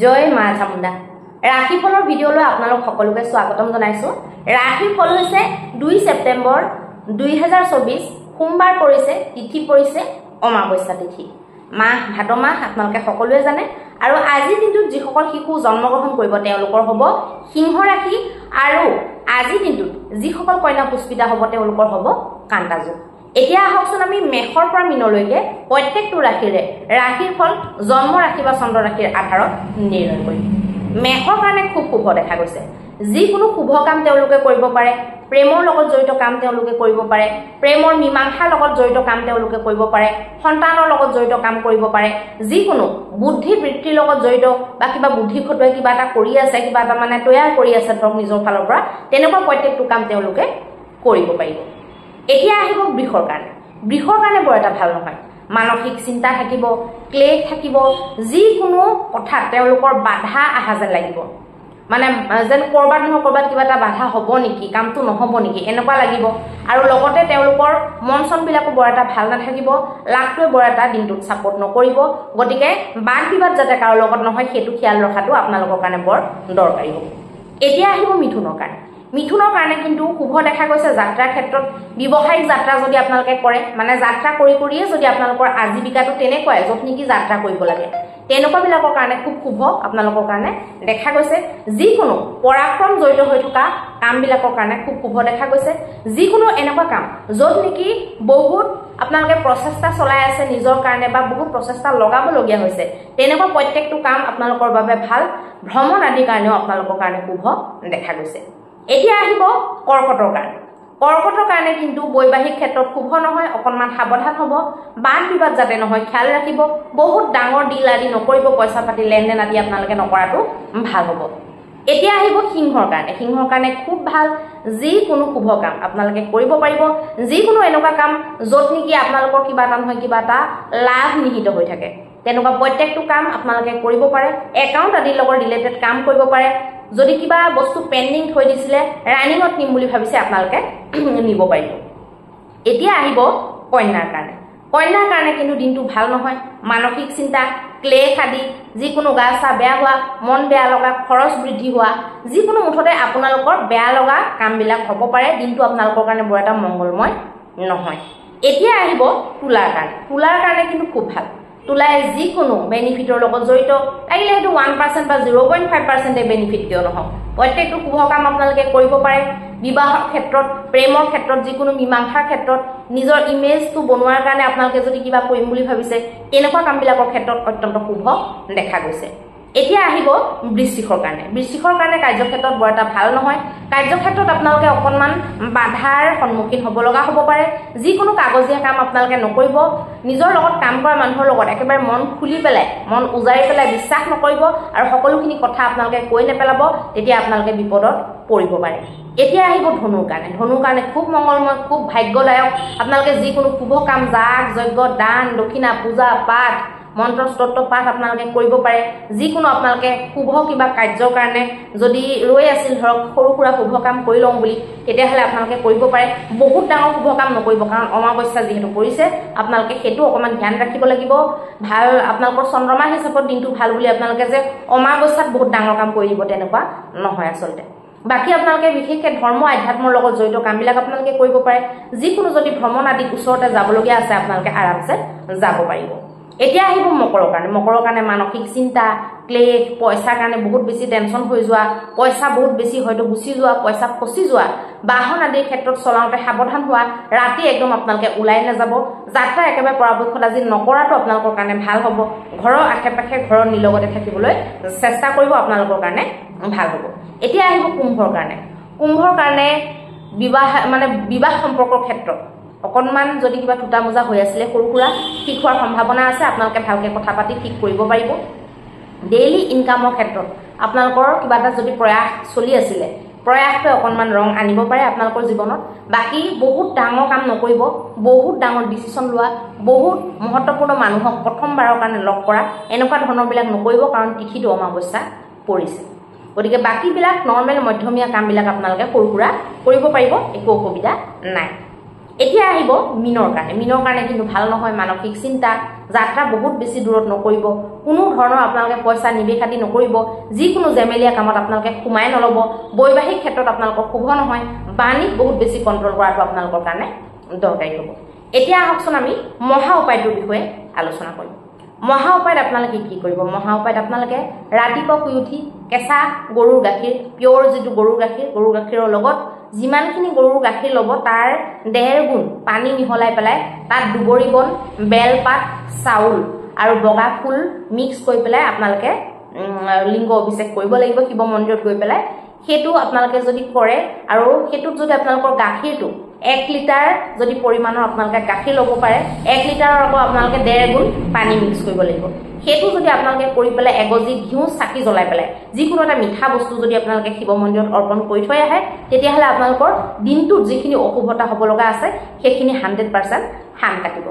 জয় মা চামুণ্ডা ৰাশিফলৰ ভিডিঅ'লৈ আপোনালোক সকলোকে স্বাগতম জনাইছো। ৰাশিফল হৈছে 2 ছেপ্টেম্বৰ 2024 সোমবাৰ পৰিছে, তিথি পৰিছে অমাৱস্যা তিথি। মাহ ভাদ মাহ আপোনালোকে সকলোৱে জানে। আৰু আজি দিনটোত যিসকল শিশু জন্মগ্ৰহণ কৰিব তেওঁলোকৰ হ'ব সিংহ ৰাশি, আৰু আজি দিনটোত যিসকল কন্যা পুষ্পিতা হ'ব তেওঁলোকৰ হ'ব কান্তা যোগ। এতিয়া আহকচোন আমি মেষৰ পৰা মীনলৈকে প্ৰত্যেকটো ৰাশিৰে ৰাশিৰ ফল জন্ম ৰাশি বা চন্দ্ৰ ৰাশিৰ আধাৰত নিৰ্ণয় কৰিম। মেষৰ কাৰণে খুব শুভ দেখা গৈছে। যিকোনো শুভ কাম তেওঁলোকে কৰিব পাৰে, প্ৰেমৰ লগত জড়িত কাম তেওঁলোকে কৰিব পাৰে, প্ৰেমৰ মীমাংসাৰ লগত জড়িত কাম তেওঁলোকে কৰিব পাৰে, সন্তানৰ লগত জড়িত কাম কৰিব পাৰে, যিকোনো বুদ্ধি বৃত্তিৰ লগত জড়িত বা কিবা বুদ্ধি খটুৱাই কিবা এটা কৰি আছে, কিবা এটা মানে তৈয়াৰ কৰি আছে ধৰক নিজৰ ফালৰ পৰা, তেনেকুৱা প্ৰত্যেকটো কাম তেওঁলোকে কৰিব পাৰিব। এতিয়া আহিব বৃষৰ কাৰণে। বৃষৰ কাৰণে বৰ এটা ভাল নহয়। মানসিক চিন্তা থাকিব, ক্লেশ থাকিব, যিকোনো কথাত তেওঁলোকৰ বাধা আহা যেন লাগিব, মানে যেন কৰবাত নহয় কৰবাত কিবা এটা বাধা হ'ব নেকি, কামটো নহ'ব নেকি এনেকুৱা লাগিব। আৰু লগতে তেওঁলোকৰ মন চনবিলাকো বৰ এটা ভাল নাথাকিব, লাভটোৱে বৰ এটা দিনটোত ছাপোৰ্ট নকৰিব। গতিকে বাদ বিবাদ যাতে কাৰো লগত নহয় সেইটো খেয়াল ৰখাটো আপোনালোকৰ কাৰণে বৰ দৰকাৰী হ'ব। এতিয়া আহিব মিথুনৰ কাৰণে। মিথুনৰ কাৰণে কিন্তু শুভ দেখা গৈছে যাত্ৰাৰ ক্ষেত্ৰত। ব্যৱসায়িক যাত্ৰা যদি আপোনালোকে কৰে, মানে যাত্ৰা কৰি কৰিয়ে যদি আপোনালোকৰ আজীৱিকাটো তেনেকুৱাই য'ত নেকি যাত্ৰা কৰিব লাগে, তেনেকুৱাবিলাকৰ কাৰণে খুব শুভ আপোনালোকৰ কাৰণে দেখা গৈছে। যিকোনো পৰাক্ৰম জড়িত হৈ থকা কামবিলাকৰ কাৰণে খুব শুভ দেখা গৈছে। যিকোনো এনেকুৱা কাম য'ত নেকি বহুত আপোনালোকে প্ৰচেষ্টা চলাই আছে নিজৰ কাৰণে বা বহুত প্ৰচেষ্টা লগাবলগীয়া হৈছে, তেনেকুৱা প্ৰত্যেকটো কাম আপোনালোকৰ বাবে ভাল। ভ্ৰমণ আদিৰ কাৰণেও আপোনালোকৰ কাৰণে শুভ দেখা গৈছে। এতিয়া আহিব কৰ্কটৰ কাৰণে। কৰ্কটৰ কাৰণে কিন্তু বৈবাহিক ক্ষেত্ৰত শুভ নহয়, অকণমান সাৱধান হ'ব, বাদ বিবাদ যাতে নহয় খেয়াল ৰাখিব, বহুত ডাঙৰ ডিল আদি নকৰিব, পইচা পাতি লেনদেন আদি আপোনালোকে নকৰাটো ভাল হ'ব। এতিয়া আহিব সিংহৰ কাৰণে। সিংহৰ কাৰণে খুব ভাল। যিকোনো শুভ কাম আপোনালোকে কৰিব পাৰিব, যিকোনো এনেকুৱা কাম য'ত নেকি আপোনালোকৰ কিবা এটা নহয় কিবা এটা লাভ নিহিত হৈ থাকে, তেনেকুৱা প্ৰত্যেকটো কাম আপোনালোকে কৰিব পাৰে। একাউণ্ট আদিৰ লগত ৰিলেটেড কাম কৰিব পাৰে। যদি কিবা বস্তু পেণ্ডিং থৈ দিছিলে, ৰানিঙত নিম বুলি ভাবিছে, আপোনালোকে নিব পাৰিব। এতিয়া আহিব কন্যাৰ কাৰণে। কন্যাৰ কাৰণে কিন্তু দিনটো ভাল নহয়। মানসিক চিন্তা, ক্লেশ আদি, যিকোনো গা চা বেয়া হোৱা, মন বেয়া লগা, খৰচ বৃদ্ধি হোৱা, যিকোনো মুঠতে আপোনালোকৰ বেয়া লগা কামবিলাক হ'ব পাৰে। দিনটো আপোনালোকৰ কাৰণে বৰ এটা মংগলময় নহয়। এতিয়া আহিব তুলাৰ কাৰণে। তুলাৰ কাৰণে কিন্তু খুব ভাল। তুলাই যিকোনো বেনিফিটৰ লগত জড়িত, লাগিলে সেইটো 1% বা 0.5% বেনিফিট কিয় নহওক, প্ৰত্যেকটো শুভ কাম আপোনালোকে কৰিব পাৰে। বিবাহৰ ক্ষেত্ৰত, প্ৰেমৰ ক্ষেত্ৰত, যিকোনো মীমাংসাৰ ক্ষেত্ৰত, নিজৰ ইমেজটো বনোৱাৰ কাৰণে আপোনালোকে যদি কিবা কৰিম বুলি ভাবিছে, তেনেকুৱা কামবিলাকৰ ক্ষেত্ৰত অত্যন্ত শুভ দেখা গৈছে। এতিয়া আহিব বৃশ্চিকৰ কাৰণে। বৃশ্চিকৰ কাৰণে কাৰ্যক্ষেত্ৰত বৰ এটা ভাল নহয়। কাৰ্যক্ষেত্ৰত আপোনালোকে অকণমান বাধাৰ সন্মুখীন হ'ব লগা হ'ব পাৰে। যিকোনো কাগজীয়া কাম আপোনালোকে নকৰিব। নিজৰ লগত কাম কৰা মানুহৰ লগত একেবাৰে মন খুলি পেলাই, মন উজাৰি পেলাই বিশ্বাস নকৰিব, আৰু সকলোখিনি কথা আপোনালোকে কৈ নেপেলাব, তেতিয়া আপোনালোকে বিপদত পৰিব পাৰে। এতিয়া আহিব ধনুৰ কাৰণে। ধনুৰ কাৰণে খুব মংগলময়, খুব ভাগ্যদায়ক। আপোনালোকে যিকোনো শুভ কাম, যাগ যজ্ঞ, দান দক্ষিণা, পূজা পাঠ, মন্ত্ৰ স্তোত্ৰ পাঠ আপোনালোকে কৰিব পাৰে। যিকোনো আপোনালোকে শুভ কিবা কাৰ্যৰ কাৰণে যদি ৰৈ আছিল, ধৰক সৰু সুৰা শুভ কাম কৰি লওঁ বুলি, তেতিয়াহ'লে আপোনালোকে কৰিব পাৰে। বহুত ডাঙৰ শুভ কাম নকৰিব, কাৰণ অমাৱস্যা যিহেতু পৰিছে, আপোনালোকে সেইটো অকণমান ধ্যান ৰাখিব লাগিব। ভাল আপোনালোকৰ চন্দ্ৰমা হিচাপত দিনটো ভাল বুলি আপোনালোকে যে অমাৱস্যাত বহুত ডাঙৰ কাম কৰি দিব তেনেকুৱা নহয় আচলতে। বাকী আপোনালোকে বিশেষকৈ ধৰ্ম আধ্যাত্মৰ লগত জড়িত কামবিলাক আপোনালোকে কৰিব পাৰে। যিকোনো যদি ভ্ৰমণ আদি ওচৰতে যাবলগীয়া আছে, আপোনালোকে আৰামছে যাব পাৰিব। এতিয়া আহিব মকৰৰ কাৰণে। মকৰৰ কাৰণে মানসিক চিন্তা, ক্লেশ, পইচাৰ কাৰণে বহুত বেছি টেনশ্যন হৈ যোৱা, পইচা বহুত বেছি হয়তো গুচি যোৱা, পইচা ফচি যোৱা, বাহন আদিৰ ক্ষেত্ৰত চলাওঁতে সাৱধান হোৱা, ৰাতি একদম আপোনালোকে ওলাই নাযাব, যাত্ৰা একেবাৰে পৰাপক্ষত আজি নকৰাটো আপোনালোকৰ কাৰণে ভাল হ'ব। ঘৰৰ আশে পাশে ঘৰৰ নিলগতে থাকিবলৈ চেষ্টা কৰিব, আপোনালোকৰ কাৰণে ভাল হ'ব। এতিয়া আহিব কুম্ভৰ কাৰণে। কুম্ভৰ কাৰণে বিবাহ সম্পৰ্কৰ ক্ষেত্ৰত অকণমান যদি কিবা টুটা মোজা হৈ আছিলে, সৰু সুৰা ঠিক হোৱাৰ সম্ভাৱনা আছে। আপোনালোকে ভালকৈ কথা পাতি ঠিক কৰিব পাৰিব। ডেইলি ইনকামৰ ক্ষেত্ৰত আপোনালোকৰ কিবা এটা যদি প্ৰয়াস চলি আছিলে, প্ৰয়াসটোৱে অকণমান ৰং আনিব পাৰে আপোনালোকৰ জীৱনত। বাকী বহুত ডাঙৰ কাম নকৰিব, বহুত ডাঙৰ ডিচিশ্যন লোৱা, বহুত মহত্বপূৰ্ণ মানুহক প্ৰথমবাৰৰ কাৰণে লগ কৰা, এনেকুৱা ধৰণৰবিলাক নকৰিব, কাৰণ তিথিটো অমাৱস্যা পৰিছে। গতিকে বাকীবিলাক নৰ্মেল মধ্যমীয়া কামবিলাক আপোনালোকে সৰু সুৰা কৰিব পাৰিব, একো অসুবিধা নাই। এতিয়া আহিব মিনৰ কাৰণে কিন্তু ভাল নহয় মানসিক চিন্তা যাত্ৰা বহুত বেছি দূৰত নকৰিব কোনো ধৰণৰ আপোনালোকে পইচা নিবেখাতি নকৰিব যিকোনো জেমেলিয়া কামত আপোনালোকে সোমাই নলব বৈবাহিক ক্ষেত্ৰত আপোনালোকৰ শুভ নহয় বাণীক বহুত বেছি কন্ট্ৰোল কৰাটো আপোনালোকৰ কাৰণে দৰকাৰী হ'ব এতিয়া আহকচোন আমি মহা উপায়টোৰ বিষয়ে আলোচনা কৰিম মহা উপায়ত আপোনালোকে কি কৰিব মহা উপায়ত আপোনালোকে ৰাতিপুৱা শুই উঠি কেঁচা গৰুৰ গাখীৰ পিয়ৰ যিটো গৰুৰ গাখীৰৰ লগত যিমানখিনি গৰুৰ গাখীৰ ল'ব তাৰ 1.5 গুণ পানী মিহলাই পেলাই তাত দুবৰি বন বেলপাত চাউল আৰু বগা ফুল মিক্স কৰি পেলাই আপোনালোকে লিংগ অভিষেক কৰিব লাগিব শিৱ মন্দিৰত গৈ পেলাই হেতু আপোনালোকে যদি কৰে আৰু হেতুত যদি আপোনালোকৰ গাখীৰটো 1 লিটাৰ যদি পৰিমাণৰ আপোনালোকে গাখীৰ ল'ব পাৰে 1 লিটাৰৰ আকৌ আপোনালোকে 1.5 গুণ পানী মিক্স কৰিব লাগিব হেতু যদি আপোনালোকে কৰি পেলাই এগজি ঘিউ চাকি জ্বলাই পেলাই যিকোনো এটা মিঠা বস্তু যদি আপোনালোকে শিৱ মন্দিৰত অৰ্পণ কৰি থৈ আহে তেতিয়াহ'লে আপোনালোকৰ দিনটোত যিখিনি অশুভতা হ'ব লগা আছে সেইখিনি 100% হান কাটিব